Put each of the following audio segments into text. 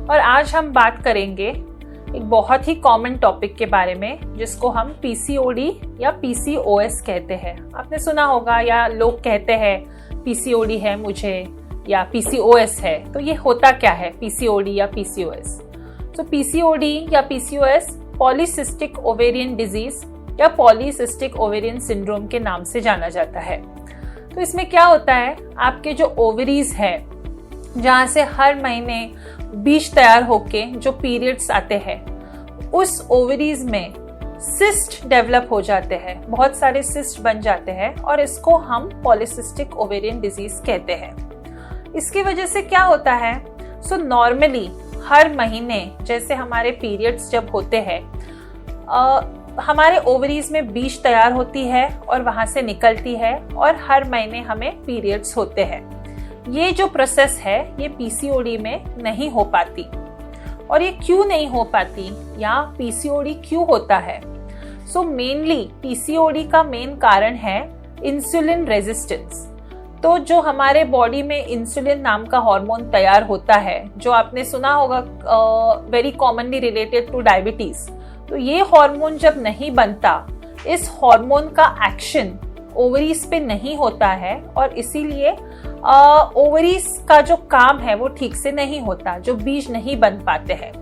और आज हम बात करेंगे एक बहुत ही कॉमन टॉपिक के बारे में जिसको हम पीसीओडी या पीसीओएस कहते हैं। आपने सुना होगा या लोग कहते हैं पीसीओडी है मुझे या पीसीओएस है। तो ये होता क्या है पीसीओडी या पीसीओएस? तो पीसीओडी या पीसीओएस पॉलीसिस्टिक ओवेरियन डिजीज या पॉलीसिस्टिक ओवेरियन सिंड्रोम के नाम से जाना जाता है। तो इसमें क्या होता है, आपके जो ओवरीज है जहां से हर महीने बीज तैयार होके जो पीरियड्स आते हैं, उस ओवरीज में सिस्ट डेवलप हो जाते हैं, बहुत सारे सिस्ट बन जाते हैं और इसको हम पॉलीसिस्टिक ओवेरियन डिजीज कहते हैं। इसकी वजह से क्या होता है, नॉर्मली हर महीने जैसे हमारे पीरियड्स जब होते हैं हमारे ओवरीज में बीज तैयार होती है और वहां से निकलती है और हर महीने हमें पीरियड्स होते हैं। ये जो प्रोसेस है ये पीसीओडी में नहीं हो पाती। और ये क्यों नहीं हो पाती या पीसीओडी क्यों होता है? मेनली पीसीओडी का मेन कारण है इंसुलिन रेजिस्टेंस। तो जो हमारे बॉडी में इंसुलिन नाम का हार्मोन तैयार होता है, जो आपने सुना होगा very commonly related two diabetes. तो ये हार्मोन जब नहीं बनता, इस हार्मोन का एक्शन ओवरीज पे नहीं होता है और इसीलिए ओवरीज का जो काम है वो ठीक से नहीं होता, जो बीज नहीं बन पाते हैं।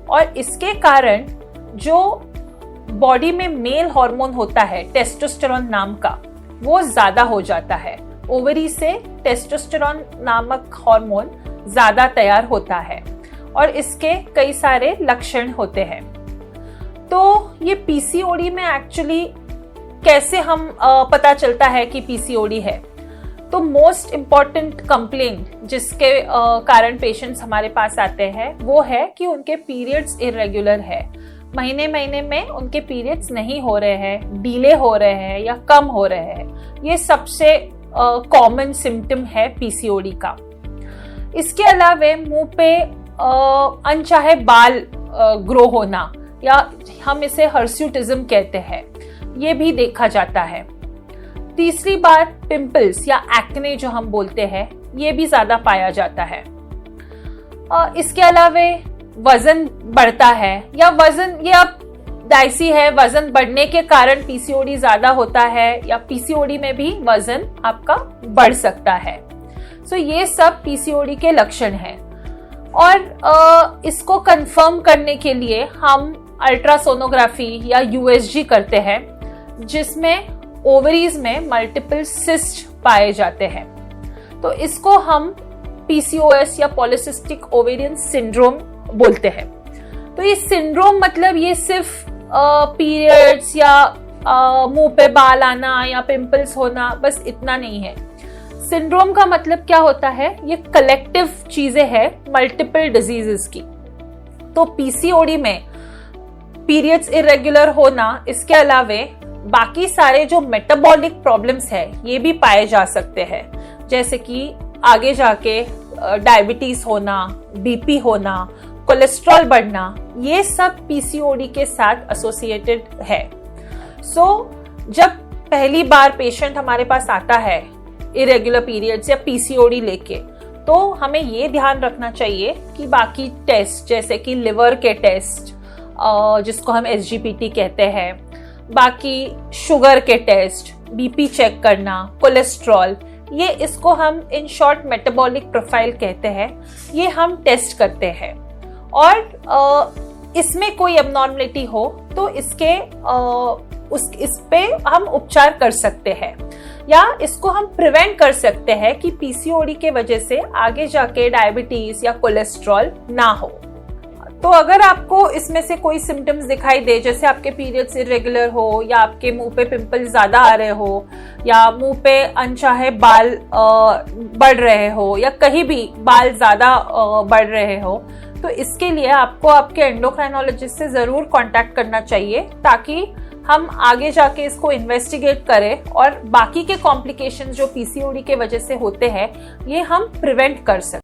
और इसके कारण जो बॉडी में मेल हार्मोन होता है टेस्टोस्टेरोन नाम का, वो ज्यादा हो जाता है। ओवरी से टेस्टोस्टेरोन नामक हार्मोन ज्यादा तैयार होता है और इसके कई सारे लक्षण होते हैं। तो ये पीसीओडी में एक्चुअली कैसे हम पता चलता है कि पीसीओडी है? तो मोस्ट इम्पॉर्टेंट कंप्लेंट जिसके कारण पेशेंट्स हमारे पास आते हैं वो है कि उनके पीरियड्स इरेगुलर है। महीने महीने में उनके पीरियड्स नहीं हो रहे हैं, डिले हो रहे हैं या कम हो रहे हैं। ये सबसे कॉमन सिम्टम है पीसीओडी का। इसके अलावा मुंह पे अनचाहे बाल ग्रो होना या हम इसे हर्स्यूटिज्म कहते हैं, ये भी देखा जाता है। तीसरी बात पिंपल्स या एक्ने जो हम बोलते हैं, ये भी ज्यादा पाया जाता है। इसके अलावा वजन बढ़ता है या वजन ये अब डाइसी है, वजन बढ़ने के कारण पीसीओडी ज्यादा होता है या पीसीओडी में भी वजन आपका बढ़ सकता है। ये सब पीसीओडी के लक्षण हैं। और इसको कंफर्म करने के लिए हम अल्ट्रासोनोग्राफी या यूएसजी करते हैं, जिसमें ओवरीज में मल्टीपल सिस्ट पाए जाते हैं। तो इसको हम पीसीओएस या पॉलीसिस्टिक ओवेरियन सिंड्रोम बोलते हैं। तो ये सिंड्रोम मतलब ये सिर्फ पीरियड्स या मुंह पे बाल आना या पिंपल्स होना, बस इतना नहीं है। सिंड्रोम का मतलब क्या होता है, ये कलेक्टिव चीजें हैं मल्टीपल डिजीजेस की। तो पीसीओडी में पीरियड्स इरेगुलर होना, इसके अलावा बाकी सारे जो मेटाबॉलिक प्रॉब्लम्स है ये भी पाए जा सकते हैं, जैसे कि आगे जाके डायबिटीज होना, बीपी होना, कोलेस्ट्रॉल बढ़ना, ये सब पीसीओडी के साथ एसोसिएटेड है। जब पहली बार पेशेंट हमारे पास आता है इरेगुलर पीरियड्स या पीसीओडी लेके, तो हमें ये ध्यान रखना चाहिए कि बाकी टेस्ट जैसे कि लिवर के टेस्ट जिसको हम एसजीपीटी कहते हैं, बाकी शुगर के टेस्ट, बीपी चेक करना, कोलेस्ट्रॉल, ये इसको हम इन शॉर्ट मेटाबॉलिक प्रोफाइल कहते हैं, ये हम टेस्ट करते हैं। और इसमें कोई एबनॉर्मलिटी हो तो इस पे हम उपचार कर सकते हैं या इसको हम प्रिवेंट कर सकते हैं कि पीसीओडी के वजह से आगे जाके डायबिटीज या कोलेस्ट्रॉल ना हो। तो अगर आपको इसमें से कोई सिम्टम्स दिखाई दे, जैसे आपके पीरियड्स इरेगुलर हो या आपके मुंह पे पिंपल ज्यादा आ रहे हो या मुंह पे अनचाहे बाल बढ़ रहे हो या कहीं भी बाल ज्यादा बढ़ रहे हो, तो इसके लिए आपको आपके एंडोक्राइनोलॉजिस्ट से जरूर कांटेक्ट करना चाहिए, ताकि हम आगे जाके इसको इन्वेस्टिगेट करें और बाकी के कॉम्प्लिकेशंस जो पीसीओडी के वजह से होते हैं ये हम प्रिवेंट कर सकें।